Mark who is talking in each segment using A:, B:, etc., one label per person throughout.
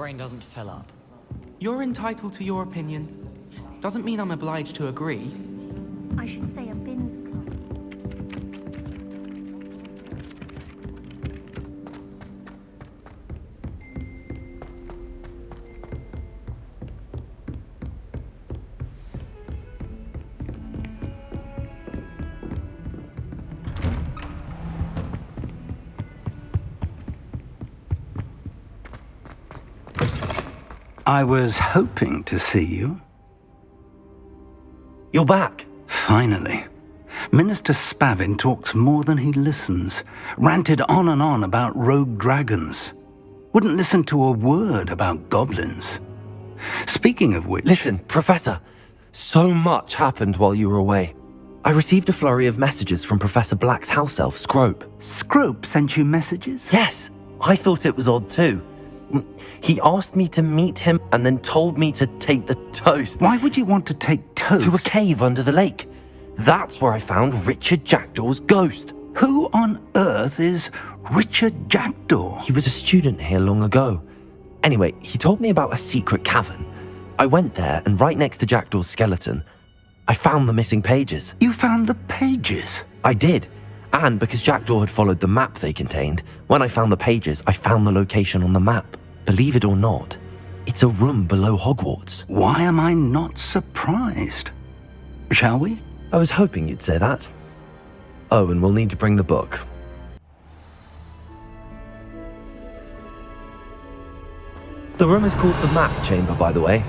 A: brain doesn't fill up.
B: You're entitled to your opinion. Doesn't mean I'm obliged to agree.
C: I should say a bin's club.
D: I was hoping to see you.
E: You're back.
D: Finally. Minister Spavin talks more than he listens. Ranted on and on about rogue dragons. Wouldn't listen to a word about goblins. Speaking of which...
E: Listen, Professor. So much happened while you were away. I received a flurry of messages from Professor Black's house elf, Scrope.
D: Scrope sent you messages?
E: Yes. I thought it was odd too. He asked me to meet him and then told me to take the toast.
D: Why would you want to take toast?
E: To a cave under the lake. That's where I found Richard Jackdaw's ghost.
D: Who on earth is Richard Jackdaw?
E: He was a student here long ago. Anyway, he told me about a secret cavern. I went there, and right next to Jackdaw's skeleton, I found the missing pages.
D: You found the pages?
E: I did. And because Jackdaw had followed the map they contained, when I found the pages, I found the location on the map. Believe it or not, it's a room below Hogwarts.
D: Why am I not surprised? Shall we?
E: I was hoping you'd say that. Oh, and we'll need to bring the book. The room is called the Map Chamber, by the way.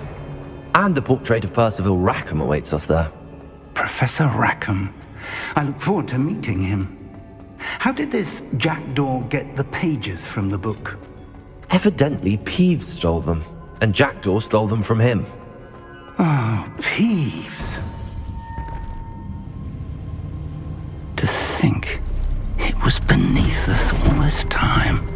E: And the portrait of Percival Rackham awaits us there.
D: Professor Rackham. I look forward to meeting him. How did this Jackdaw get the pages from the book?
E: Evidently, Peeves stole them, and Jackdaw stole them from him.
D: Oh, Peeves. To think it was beneath us all this time.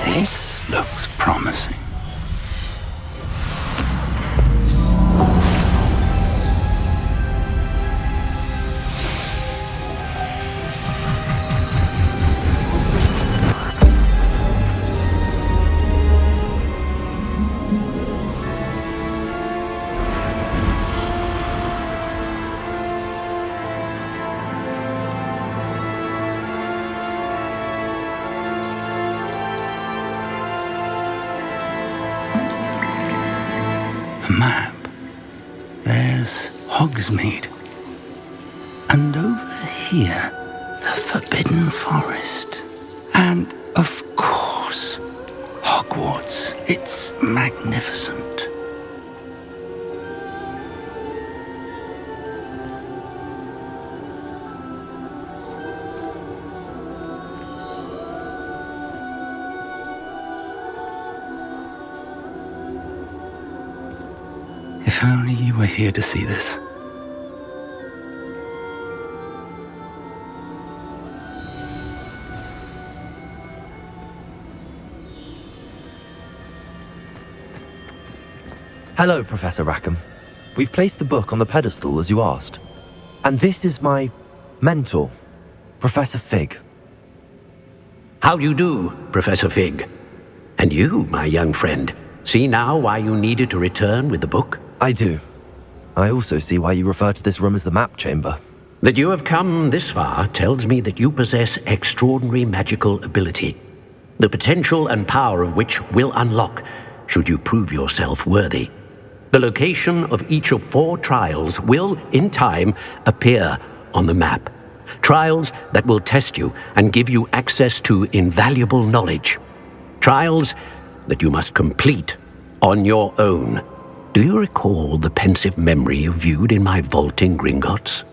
D: This looks promising. Map. There's Hogsmeade. And over here, the Forbidden Forest. And, of course, Hogwarts. It's magnificent. If only you were here to see this.
E: Hello, Professor Rackham. We've placed the book on the pedestal as you asked. And this is my mentor, Professor Fig.
F: How do you do, Professor Fig? And you, my young friend, see now why you needed to return with the book?
E: I do. I also see why you refer to this room as the Map Chamber.
F: That you have come this far tells me that you possess extraordinary magical ability, the potential and power of which will unlock should you prove yourself worthy. The location of each of 4 trials will, in time, appear on the map. Trials that will test you and give you access to invaluable knowledge. Trials that you must complete on your own. Do you recall the pensive memory you viewed in my vault in Gringotts?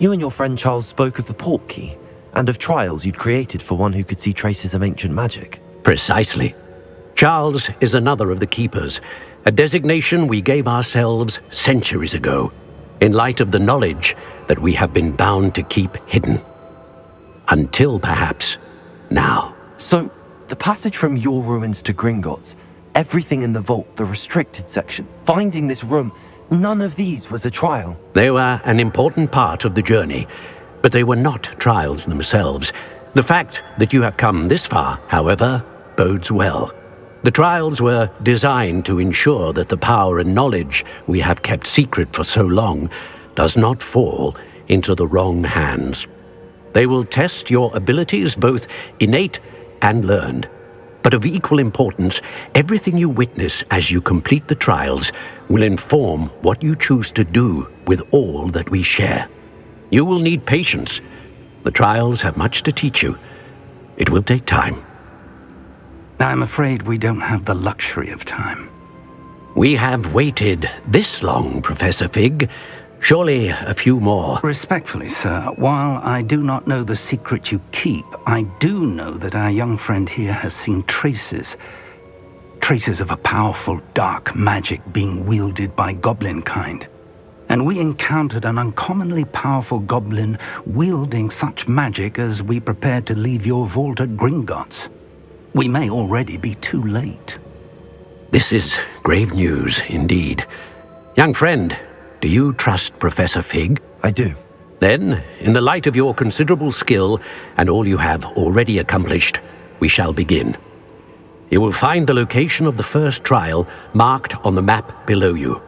E: You and your friend Charles spoke of the port key, and of trials you'd created for one who could see traces of ancient magic.
F: Precisely. Charles is another of the Keepers, a designation we gave ourselves centuries ago, in light of the knowledge that we have been bound to keep hidden. Until perhaps now.
E: So, the passage from your ruins to Gringotts, everything in the vault, the restricted section, finding this room, none of these was a trial.
F: They were an important part of the journey, but they were not trials themselves. The fact that you have come this far, however, bodes well. The trials were designed to ensure that the power and knowledge we have kept secret for so long does not fall into the wrong hands. They will test your abilities, both innate and learned. But of equal importance, everything you witness as you complete the trials will inform what you choose to do with all that we share. You will need patience. The trials have much to teach you. It will take time.
D: I'm afraid we don't have the luxury of time.
F: We have waited this long, Professor Fig. Surely a few more.
D: Respectfully, sir, while I do not know the secret you keep, I do know that our young friend here has seen traces of a powerful dark magic being wielded by goblin kind. And we encountered an uncommonly powerful goblin wielding such magic as we prepared to leave your vault at Gringotts. We may already be too late.
F: This is grave news indeed. Young friend, do you trust Professor Fig?
E: I do.
F: Then, in the light of your considerable skill and all you have already accomplished, we shall begin. You will find the location of the first trial marked on the map below you.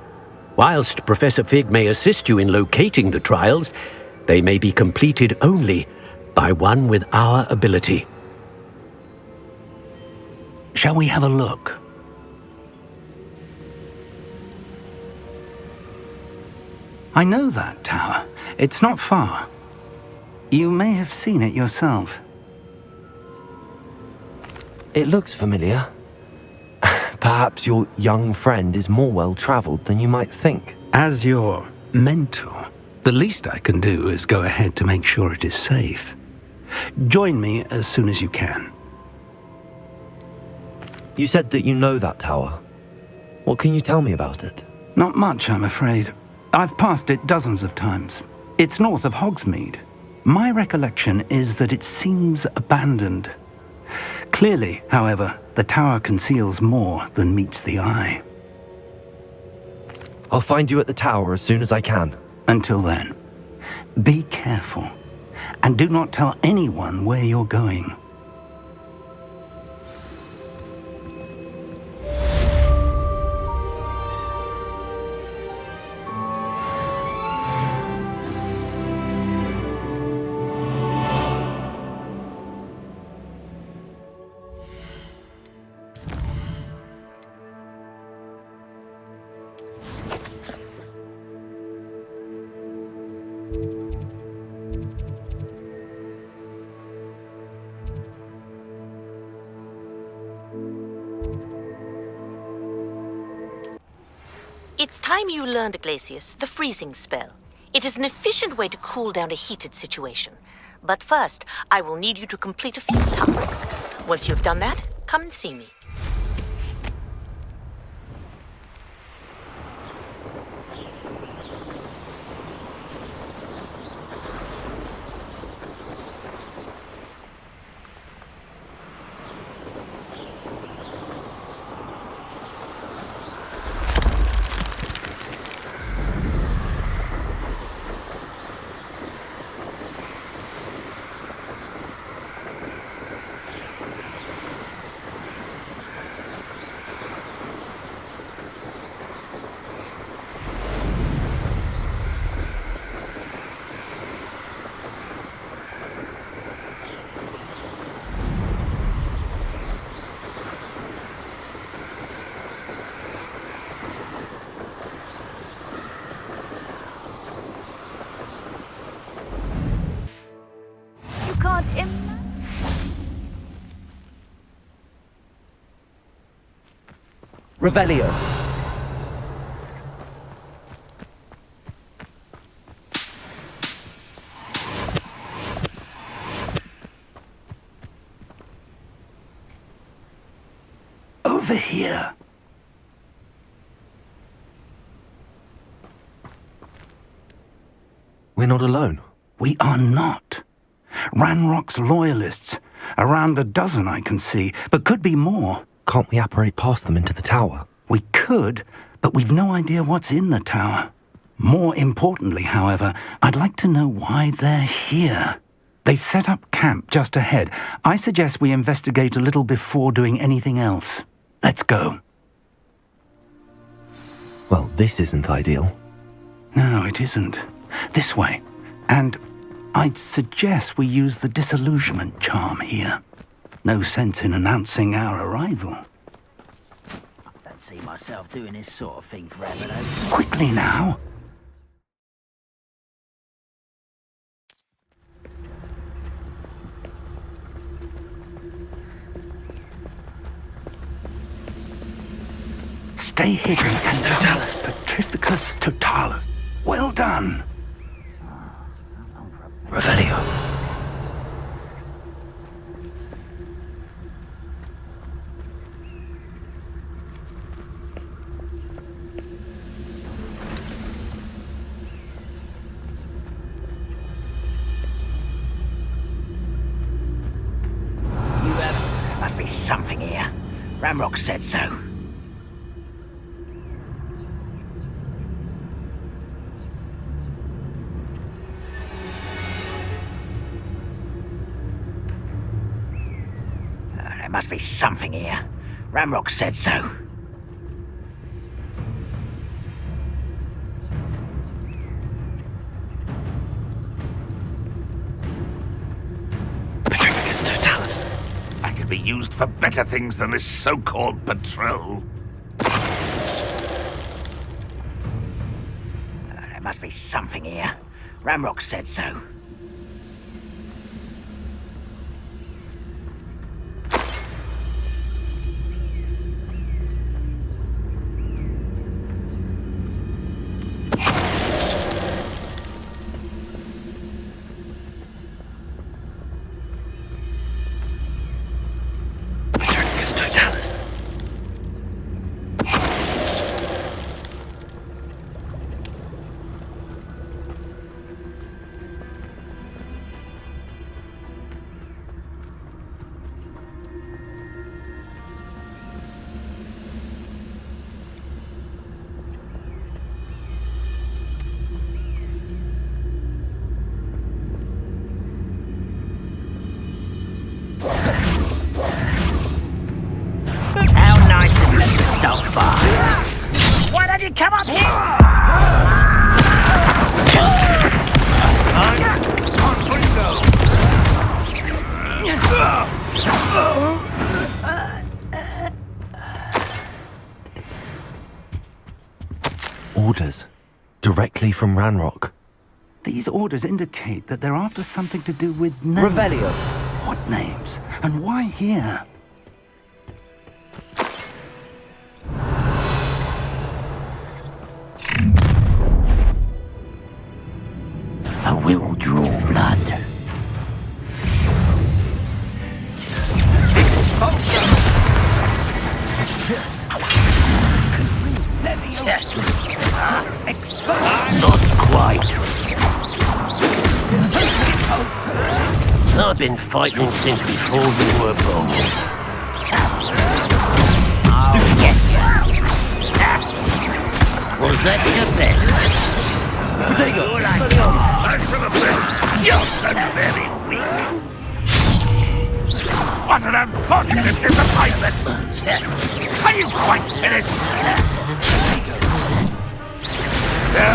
F: Whilst Professor Fig may assist you in locating the trials, they may be completed only by one with our ability.
D: Shall we have a look? I know that tower. It's not far. You may have seen it yourself.
E: It looks familiar. Perhaps your young friend is more well-traveled than you might think.
D: As your mentor, the least I can do is go ahead to make sure it is safe. Join me as soon as you can.
E: You said that you know that tower. What can you tell me about it?
D: Not much, I'm afraid. I've passed it dozens of times. It's north of Hogsmeade. My recollection is that it seems abandoned. Clearly, however, the tower conceals more than meets the eye.
E: I'll find you at the tower as soon as I can.
D: Until then, be careful, and do not tell anyone where you're going.
A: It's time you learned, Glacius, the freezing spell. It is an efficient way to cool down a heated situation. But first, I will need you to complete a few tasks. Once you've done that, come and see me.
E: Revelio.
D: over here.
E: We're not alone.
D: We are not. Ranrock's loyalists. Around a dozen I can see, but could be more.
E: Can't we apparate past them into the tower?
D: We could, but we've no idea what's in the tower. More importantly, however, I'd like to know why they're here. They've set up camp just ahead. I suggest we investigate a little before doing anything else. Let's go.
E: Well, this isn't ideal.
D: No, it isn't. This way. And I'd suggest we use the disillusionment charm here. No sense in announcing our arrival.
G: I don't see myself doing this sort of thing forever, though.
D: Quickly now. Stay hidden. Petrificus totalis. Well done.
E: Revelio.
G: There must be something here. Ramrock said so. There must be something here. Ramrock said so.
E: Petrificus totalis.
H: I could be used for better things than this so-called patrol.
G: There must be something here. Ramrock said so. Why don't you come up here?
E: Orders. Directly from Ranrock.
D: These orders indicate that they're after something to do with names.
G: Revelios.
D: What names? And why here?
G: I will draw blood. Not quite. I've been fighting since before you were born. Was that your best?
H: Potato! Back to the best! You're so very weak! What an unfortunate disappointment! Are you quite finished? No,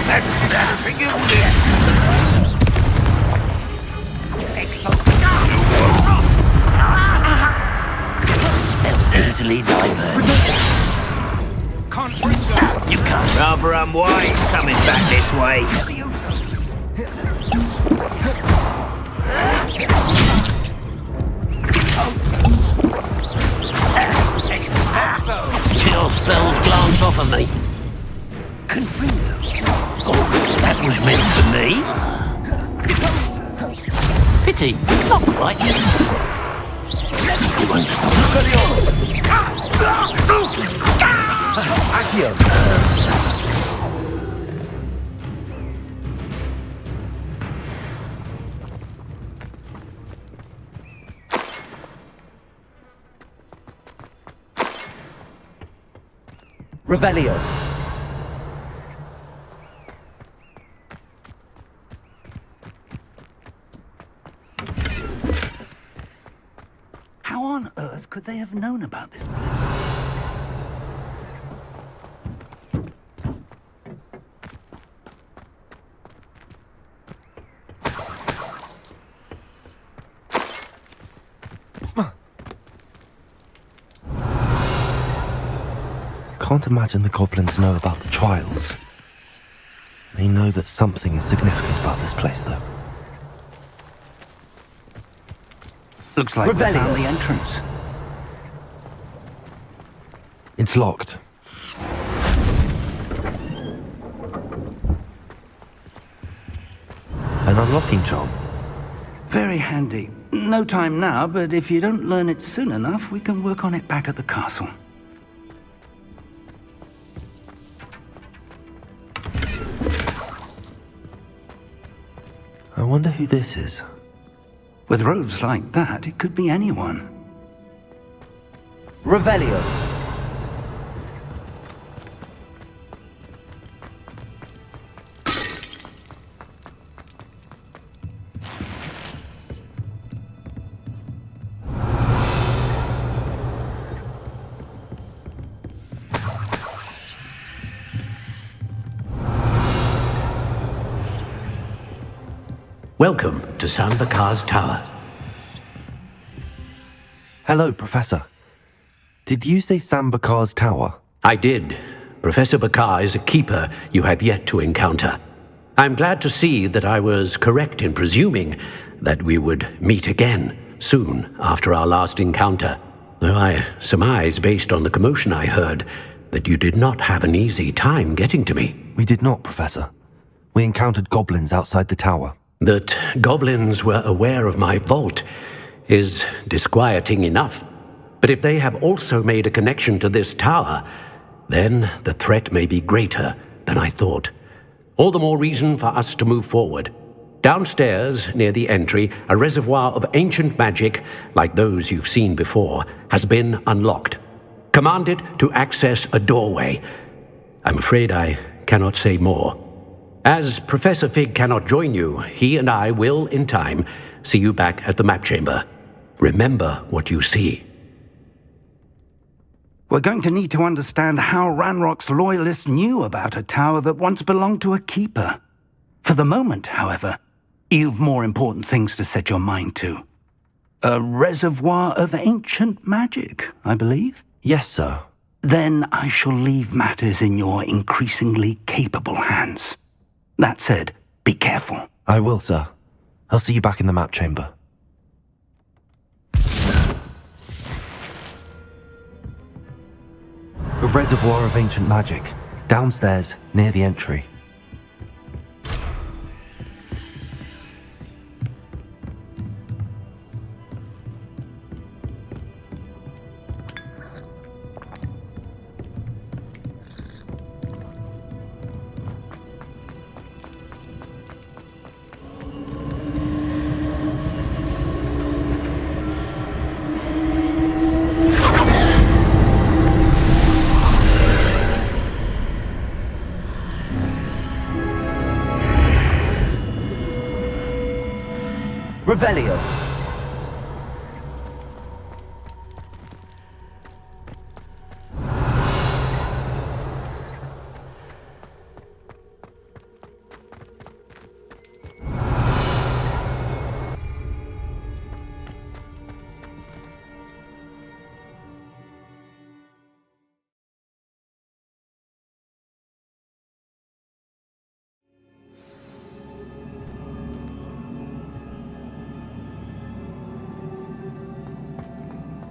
H: that's everything you did!
G: Spell easily diverted. You can't. Rather unwise coming back this way. Kill spells glance off of me. Oh, that was meant for me. Pity, not quite. You won't stop.
E: Revelio.
D: How on earth could they have known about this place?
E: Can't imagine the goblins know about the trials. They know that something is significant about this place, though.
D: Looks like we found the entrance.
E: It's locked. An unlocking charm.
D: Very handy. No time now, but if you don't learn it soon enough, we can work on it back at the castle.
E: I wonder who this is.
D: With robes like that, it could be anyone.
E: Revelio.
F: Welcome to Sambakar's Tower.
E: Hello, Professor. Did you say Sambakar's Tower?
F: I did. Professor Bakar is a keeper you have yet to encounter. I'm glad to see that I was correct in presuming that we would meet again soon after our last encounter, though I surmise, based on the commotion I heard, that you did not have an easy time getting to me.
E: We did not, Professor. We encountered goblins outside the tower.
F: That goblins were aware of my vault is disquieting enough. But if they have also made a connection to this tower, then the threat may be greater than I thought. All the more reason for us to move forward. Downstairs, near the entry, a reservoir of ancient magic, like those you've seen before, has been unlocked. Command it to access a doorway. I'm afraid I cannot say more. As Professor Fig cannot join you, he and I will, in time, see you back at the map chamber. Remember what you see.
D: We're going to need to understand how Ranrock's loyalists knew about a tower that once belonged to a keeper. For the moment, however, you've more important things to set your mind to. A reservoir of ancient magic, I believe?
E: Yes, sir.
D: Then I shall leave matters in your increasingly capable hands. That said, be careful.
E: I will, sir. I'll see you back in the map chamber. A reservoir of ancient magic, downstairs, near the entry. Revelio.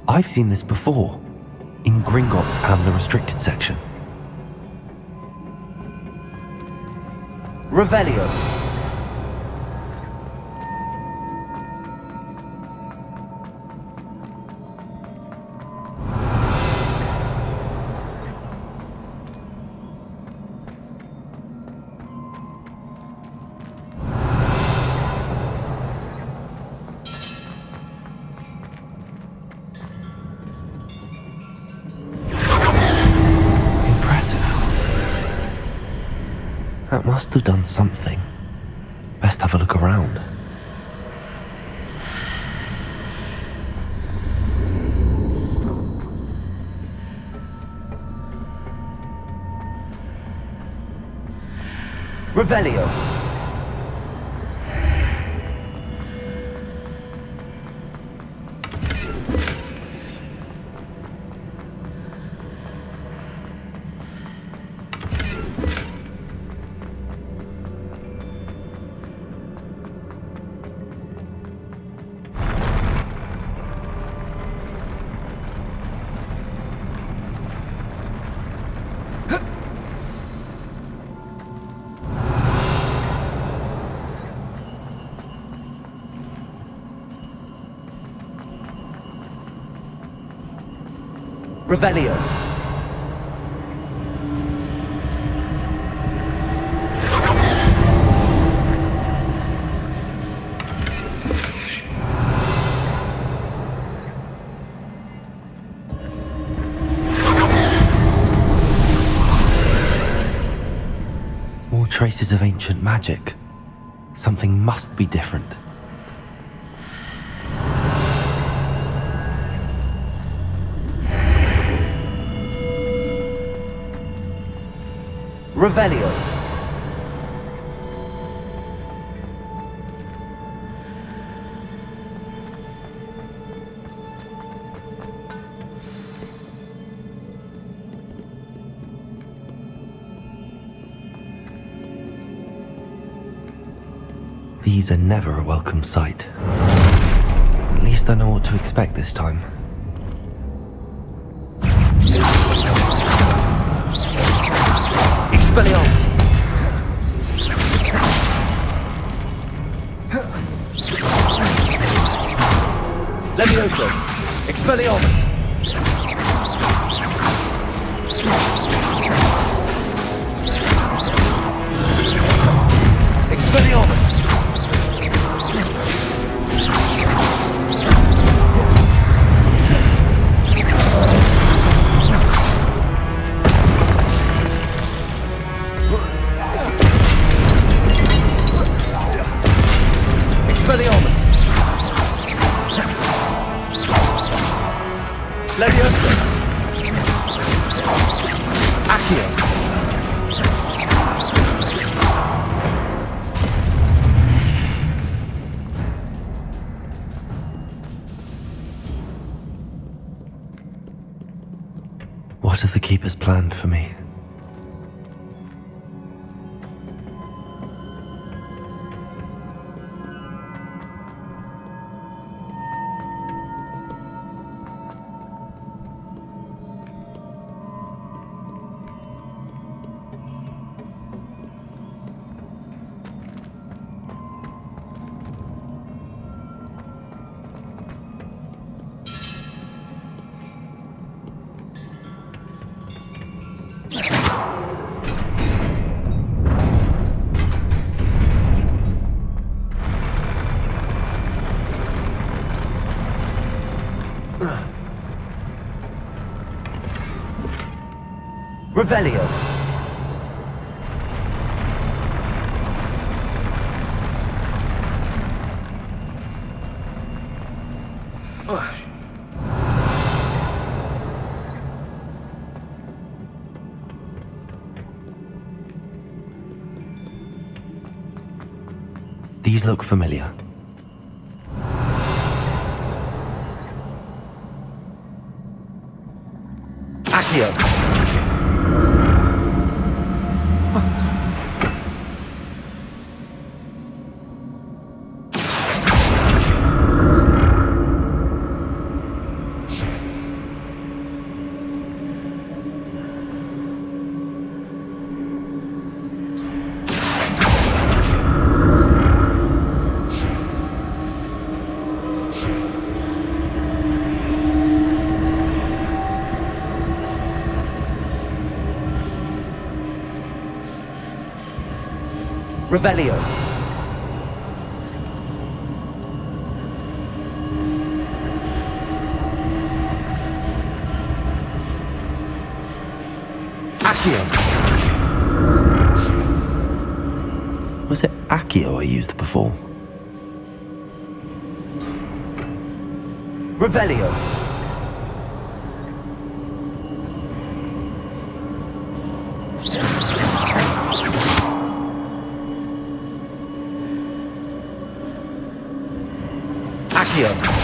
E: I've seen this before, in Gringotts and the restricted section. Revelio. must have done something. Best have a look around. Revelio. Revelio. More traces of ancient magic. Something must be different. Revelio. These are never a welcome sight. At least I know what to expect this time. Expelliarmus! Levioso! Expelliarmus! Expelliarmus! Expelliarmus! Levioso! Accio! What have the Keepers planned for me? Revelio. These look familiar. Accio. Revelio. Accio. Accio I used before. Revelio. Accio.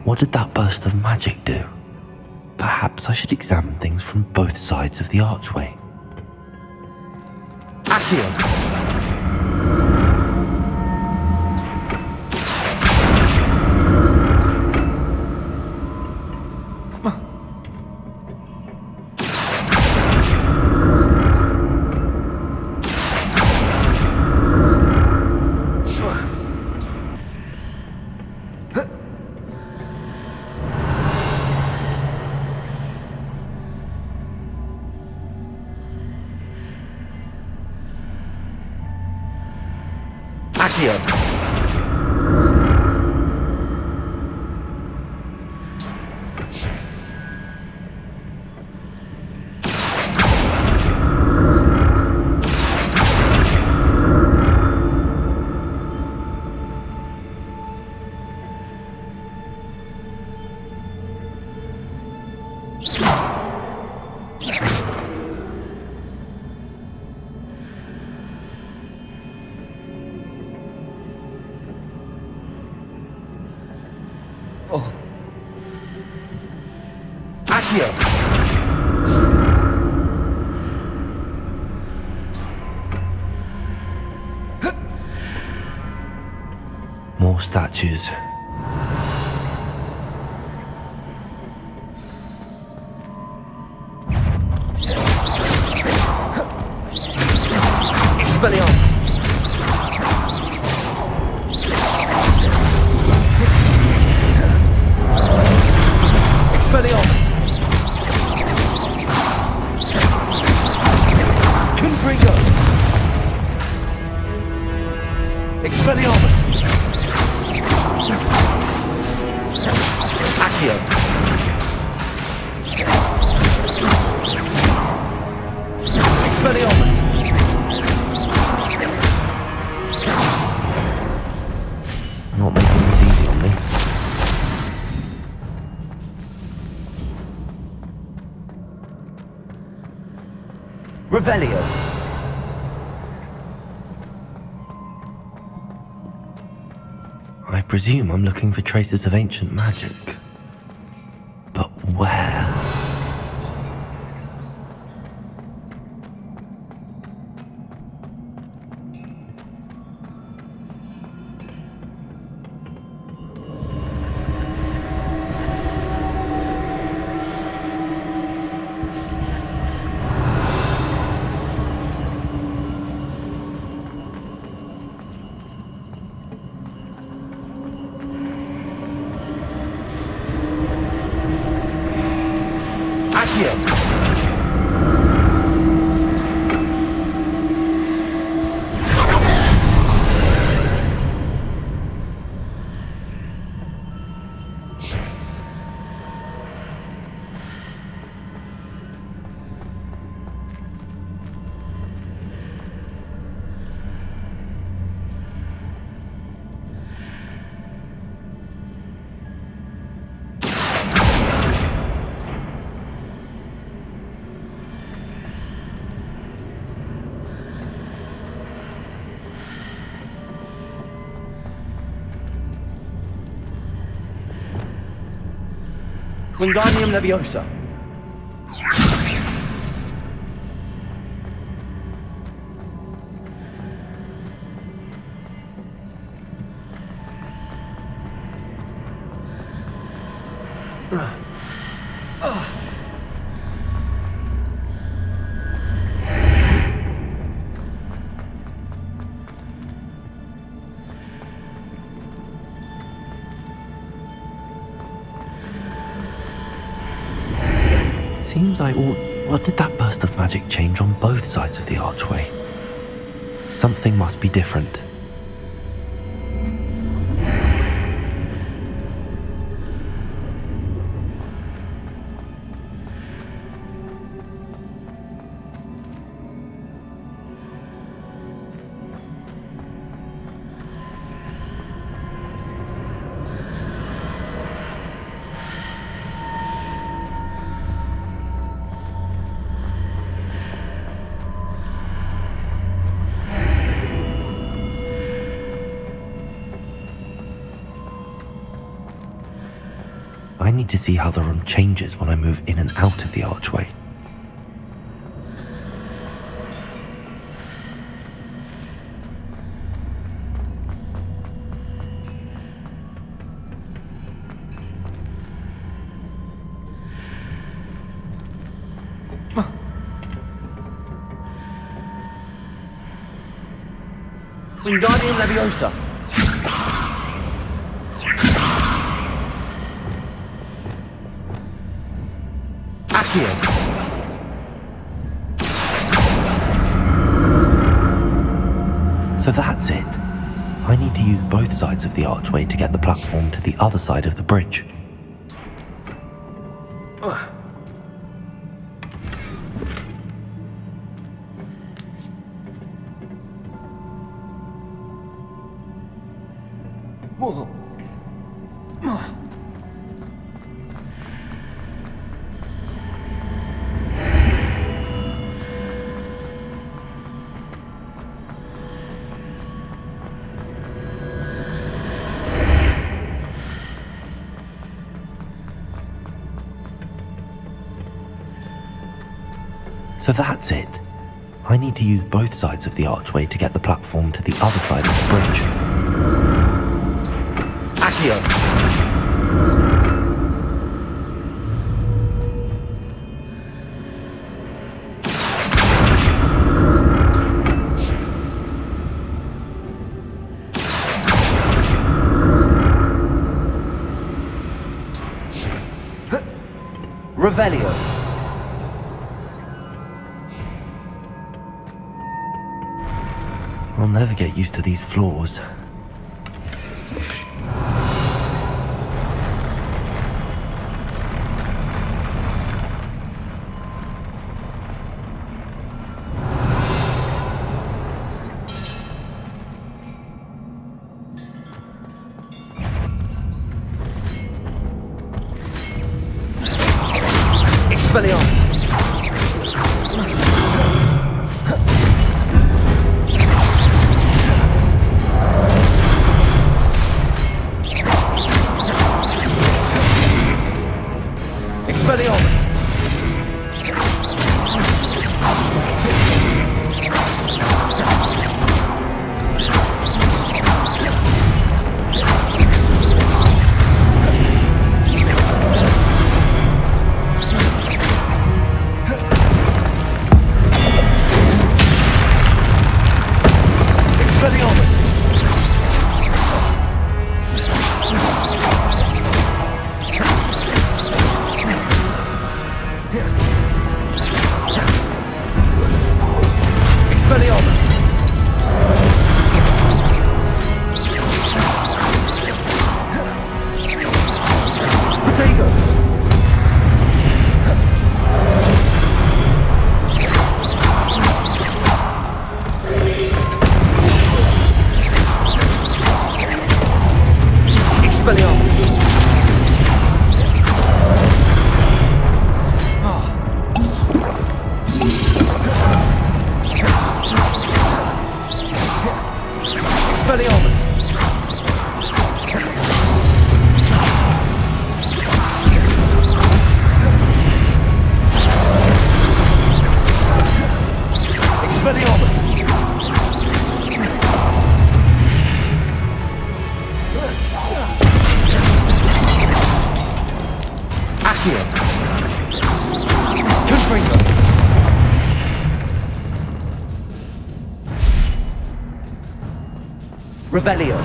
E: What did that burst of magic do? Perhaps I should examine things from both sides of the archway. Accio! More statues. Expelliarmus! Expelliarmus! Confringo! Expelliarmus! Accio! Expelliarmus! Not making this easy on me. Revelio! I presume I'm looking for traces of ancient magic. But where?
H: Wingardium Leviosa.
E: Seems I ought... What did that burst of magic change on both sides of the archway? Something must be different. I need to see how the room changes when I move in and out of the archway.
H: Wingardium Leviosa.
E: So that's it. I need to use both sides of the archway to get the platform to the other side of the bridge.
H: Whoa.
E: So that's it. I need to use both sides of the archway to get the platform to the other side of the bridge.
H: Accio. Revelio.
E: I'll never get used to these floors.
H: Expelliarmus. Expelliarmus.
E: Revelio.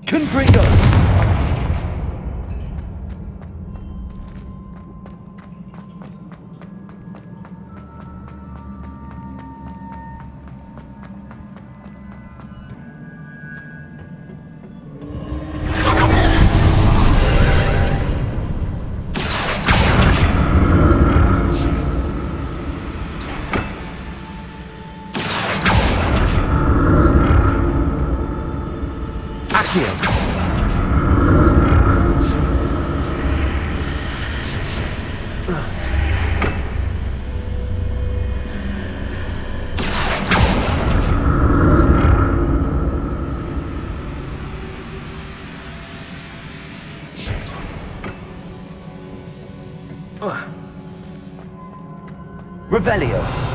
E: Confringo. Revelio.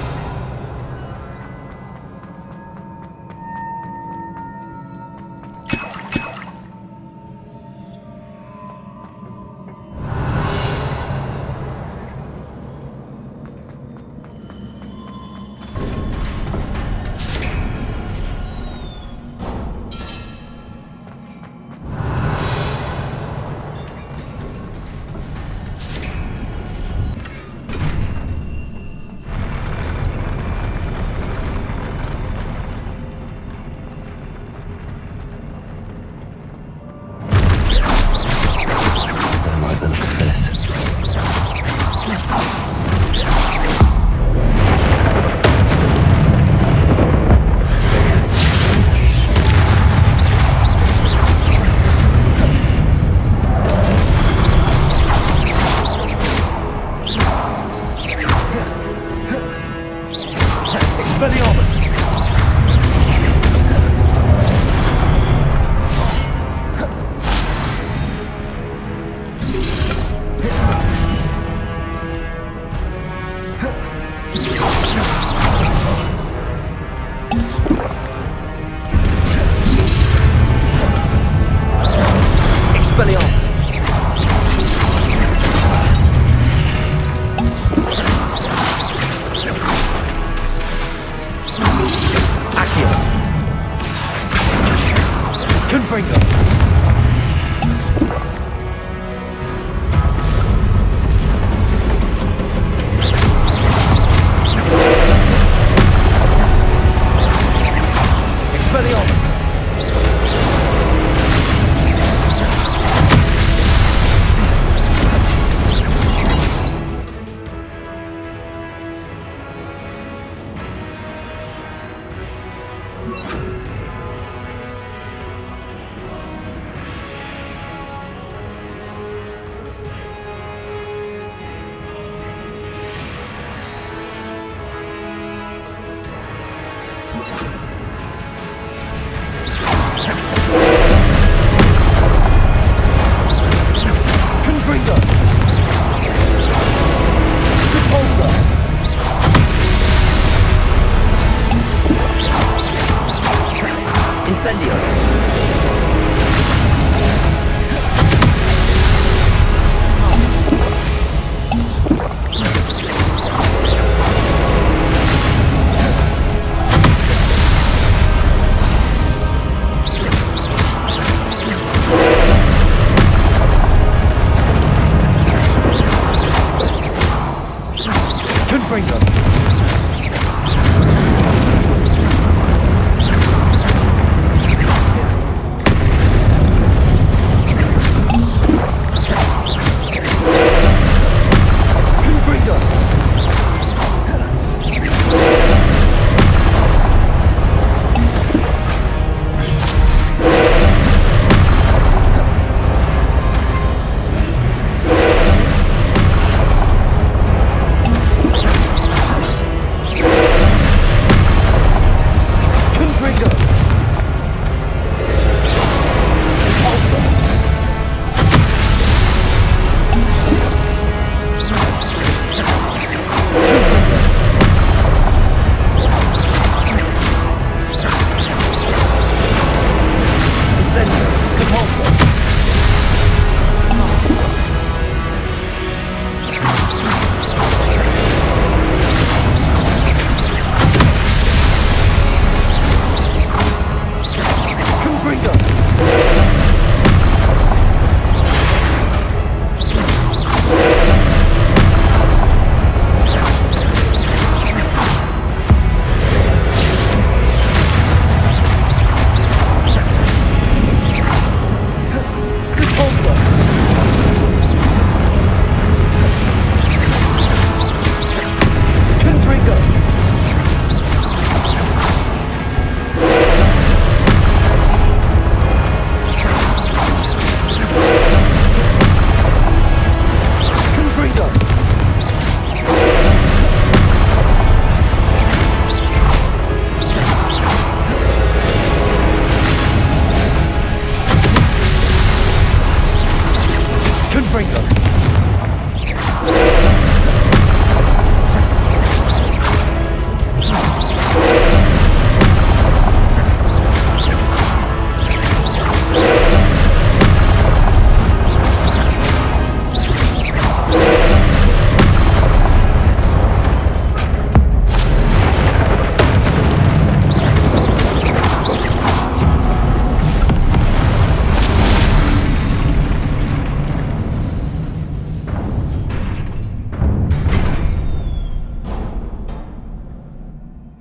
H: Confringo.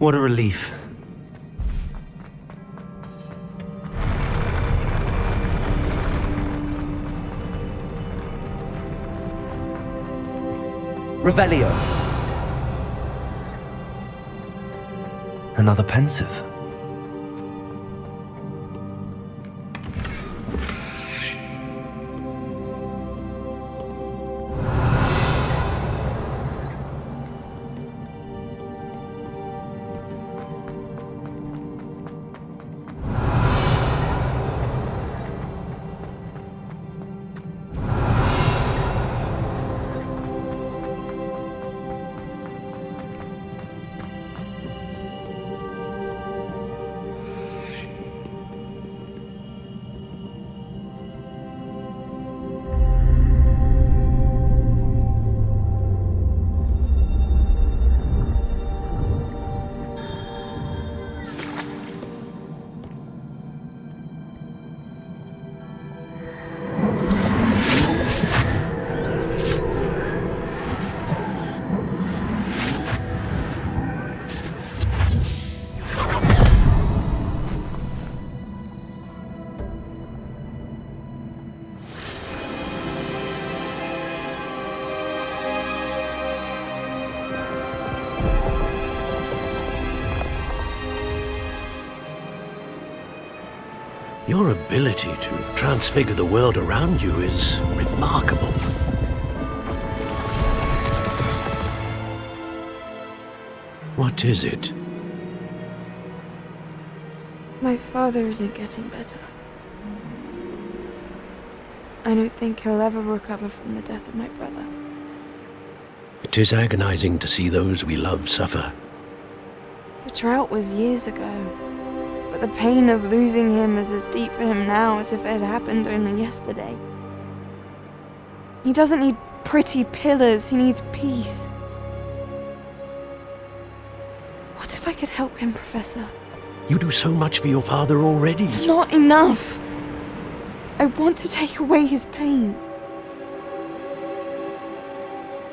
E: What a relief.
H: Revelio.
E: Another pensive.
F: Your ability to transfigure the world around you is remarkable. What is it?
I: My father isn't getting better. I don't think he'll ever recover from the death of my brother.
F: It is agonizing to see those we love suffer.
I: The drought was years ago, but the pain of losing him is as deep for him now as if it had happened only yesterday. He doesn't need pretty pillars, he needs peace. What if I could help him, Professor?
F: You do so much for your father already.
I: It's not enough. I want to take away his pain.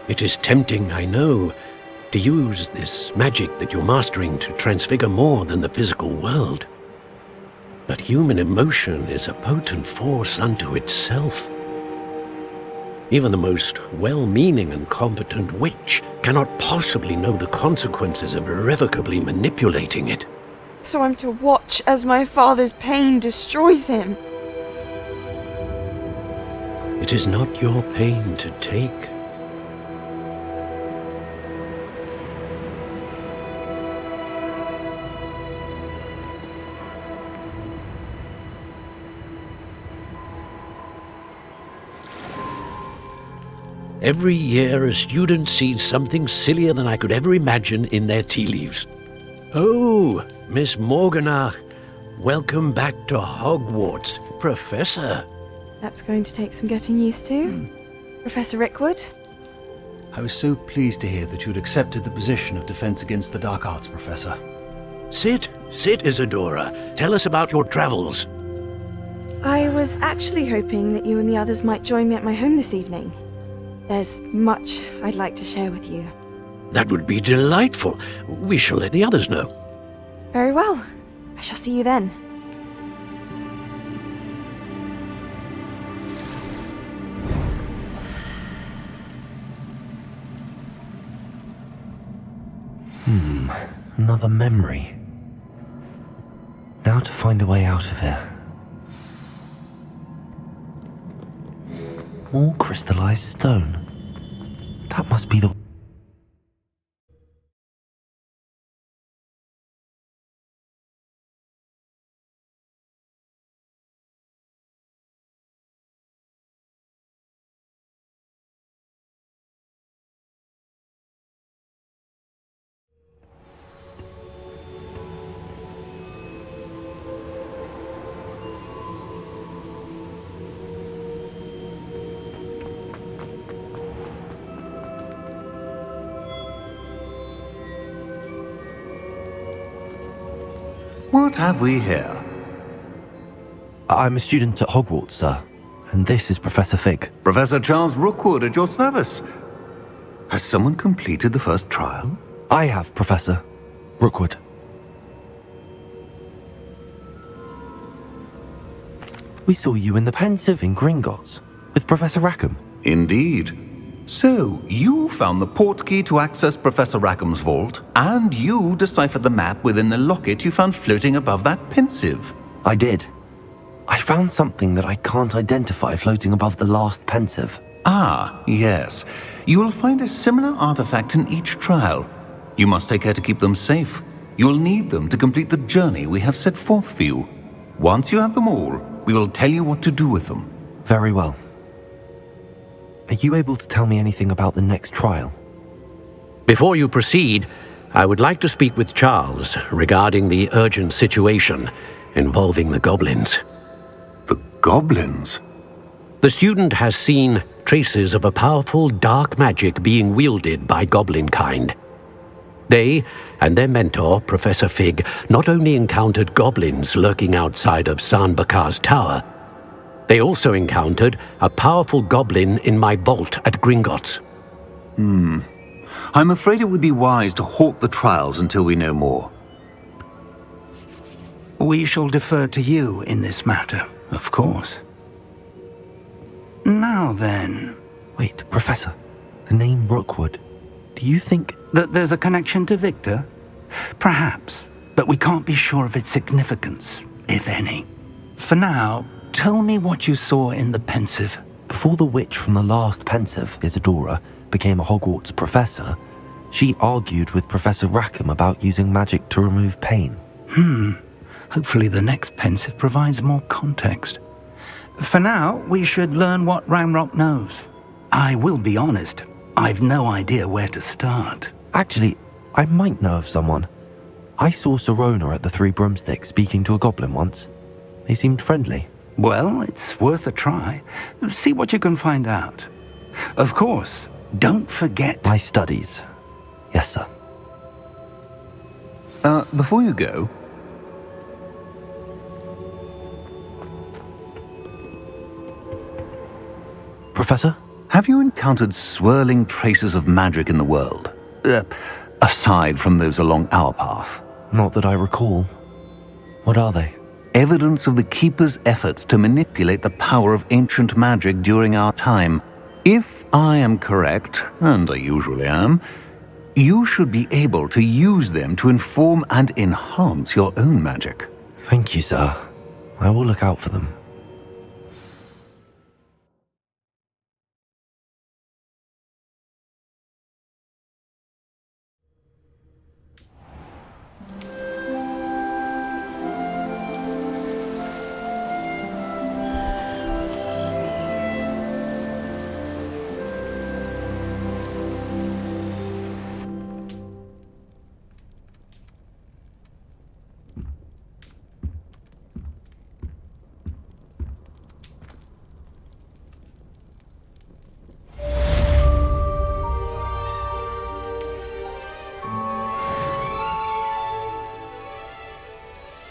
F: It is tempting, I know, to use this magic that you're mastering to transfigure more than the physical world. But human emotion is a potent force unto itself. Even the most well-meaning and competent witch cannot possibly know the consequences of irrevocably manipulating it.
I: So I'm to watch as my father's pain destroys him.
F: It is not your pain to take. Every year, a student sees something sillier than I could ever imagine in their tea leaves. Oh, Miss Morganach, welcome back to Hogwarts, Professor.
I: That's going to take some getting used to. Professor Rickwood?
J: I was so pleased to hear that you'd accepted the position of Defense Against the Dark Arts, Professor.
F: Sit, Isadora. Tell us about your travels.
I: I was actually hoping that you and the others might join me at my home this evening. There's much I'd like to share with you.
F: That would be delightful. We shall let the others know.
I: Very well. I shall see you then.
E: Another memory. Now to find a way out of here. More crystallized stone. That must be the
K: What have we here?
E: I'm a student at Hogwarts, sir. And this is Professor Fig.
K: Professor Charles Rookwood at your service. Has someone completed the first trial?
E: I have, Professor Rookwood. We saw you in the Pensive in Gringotts with Professor Rackham.
K: Indeed. So, you found the portkey to access Professor Rackham's vault, and you deciphered the map within the locket you found floating above that Pensive.
E: I did. I found something that I can't identify floating above the last Pensive.
K: Ah, yes. You will find a similar artifact in each trial. You must take care to keep them safe. You will need them to complete the journey we have set forth for you. Once you have them all, we will tell you what to do with them.
E: Very well. Are you able to tell me anything about the next trial?
F: Before you proceed, I would like to speak with Charles regarding the urgent situation involving the goblins.
K: The goblins?
F: The student has seen traces of a powerful dark magic being wielded by goblin kind. They and their mentor, Professor Fig, not only encountered goblins lurking outside of Sanbakar's tower, they also encountered a powerful goblin in my vault at Gringotts.
K: I'm afraid it would be wise to halt the trials until we know more.
D: We shall defer to you in this matter, of course. Now then...
E: Wait, Professor. The name Rookwood. Do you think...
D: that there's a connection to Victor? Perhaps, but we can't be sure of its significance, if any. For now, tell me what you saw in the Pensive.
E: Before the witch from the last Pensive, Isadora, became a Hogwarts professor, she argued with Professor Rackham about using magic to remove pain.
D: Hopefully the next Pensive provides more context. For now, we should learn what Ranrock knows. I will be honest, I've no idea where to start.
E: Actually, I might know of someone. I saw Serona at the Three Broomsticks speaking to a goblin once. They seemed friendly.
D: Well, it's worth a try. See what you can find out. Of course, don't forget...
E: My studies. Yes, sir.
K: Before you go...
E: Professor?
K: Have you encountered swirling traces of magic in the world? Aside from those along our path?
E: Not that I recall. What are they?
K: Evidence of the Keeper's efforts to manipulate the power of ancient magic during our time. If I am correct, and I usually am, you should be able to use them to inform and enhance your own magic.
E: Thank you, sir. I will look out for them.